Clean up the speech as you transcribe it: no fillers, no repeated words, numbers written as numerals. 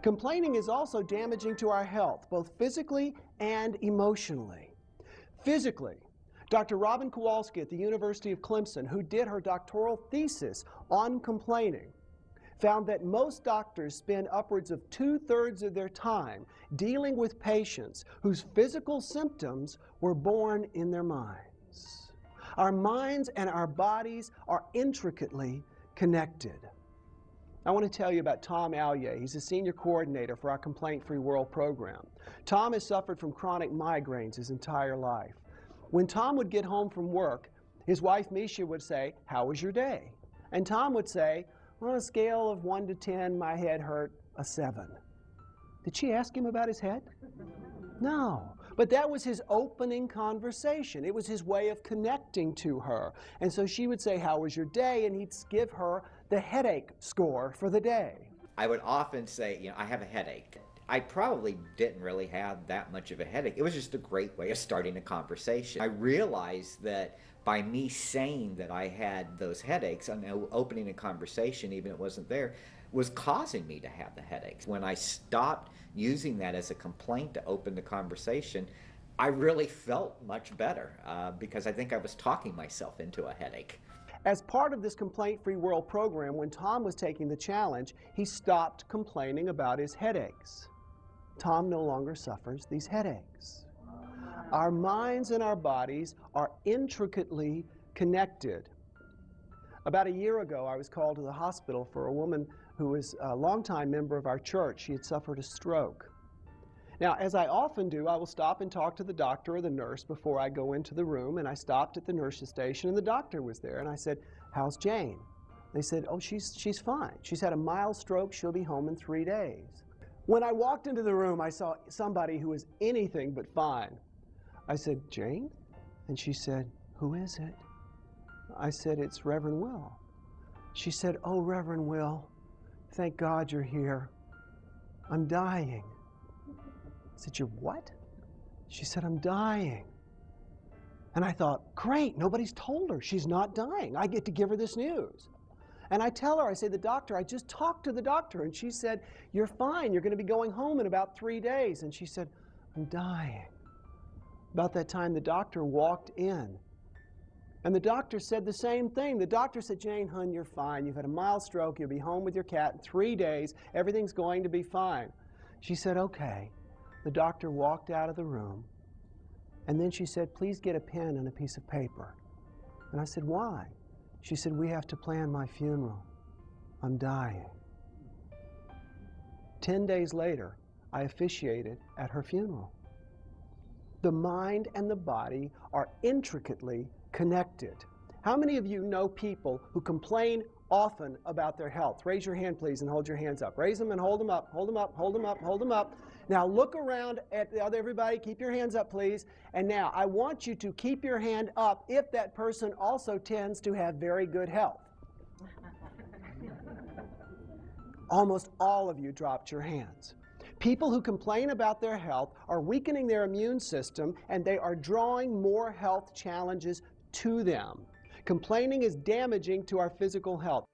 Complaining is also damaging to our health, both physically and emotionally. Physically, Dr. Robin Kowalski at the University of Clemson, who did her doctoral thesis on complaining, found that most doctors spend upwards of 2/3 of their time dealing with patients whose physical symptoms were born in their minds. Our minds and our bodies are intricately connected. I want to tell you about Tom Allier. He's a senior coordinator for our Complaint-Free World program. Tom has suffered from chronic migraines his entire life. When Tom would get home from work, his wife Misha would say, "How was your day?" And Tom would say, "On a scale of 1 to 10, my head hurt a 7. Did she ask him about his head? No. But that was his opening conversation. It was his way of connecting to her. And so she would say, "How was your day?" And he'd give her the headache score for the day. I would often say, I have a headache. I probably didn't really have that much of a headache. It was just a great way of starting a conversation. I realized that by me saying that I had those headaches and opening a conversation, even if it wasn't there, was causing me to have the headaches. When I stopped using that as a complaint to open the conversation, I really felt much better because I think I was talking myself into a headache. As part of this Complaint-Free World program, when Tom was taking the challenge, he stopped complaining about his headaches. Tom no longer suffers these headaches. Our minds and our bodies are intricately connected. About a year ago, I was called to the hospital for a woman who was a longtime member of our church. She had suffered a stroke. Now, as I often do, I will stop and talk to the doctor or the nurse before I go into the room, and I stopped at the nurse's station, and the doctor was there, and I said, "How's Jane?" They said, "Oh, she's fine. She's had a mild stroke. She'll be home in 3 days." When I walked into the room, I saw somebody who was anything but fine. I said, "Jane?" And she said, "Who is it?" I said, "It's Reverend Will." She said, "Oh, Reverend Will, thank God you're here. I'm dying." I said, "You're what?" She said, "I'm dying." And I thought, great, nobody's told her she's not dying. I get to give her this news. And I tell her, I say, I just talked to the doctor, and she said, "You're fine. You're going to be going home in about 3 days." And she said, "I'm dying." About that time, the doctor walked in. And the doctor said the same thing. The doctor said, "Jane, hon, you're fine. You've had a mild stroke. You'll be home with your cat in 3 days. Everything's going to be fine." She said, "Okay." The doctor walked out of the room. And then she said, "Please get a pen and a piece of paper." And I said, "Why?" She said, "We have to plan my funeral. I'm dying." 10 days later, I officiated at her funeral. The mind and the body are intricately connected. How many of you know people who complain often about their health? Raise your hand, please, and hold your hands up. Raise them and hold them up, hold them up, hold them up, hold them up. Now look around at the other everybody. Keep your hands up, please. And now I want you to keep your hand up if that person also tends to have very good health. Almost all of you dropped your hands. People who complain about their health are weakening their immune system, and they are drawing more health challenges to them. Complaining is damaging to our physical health.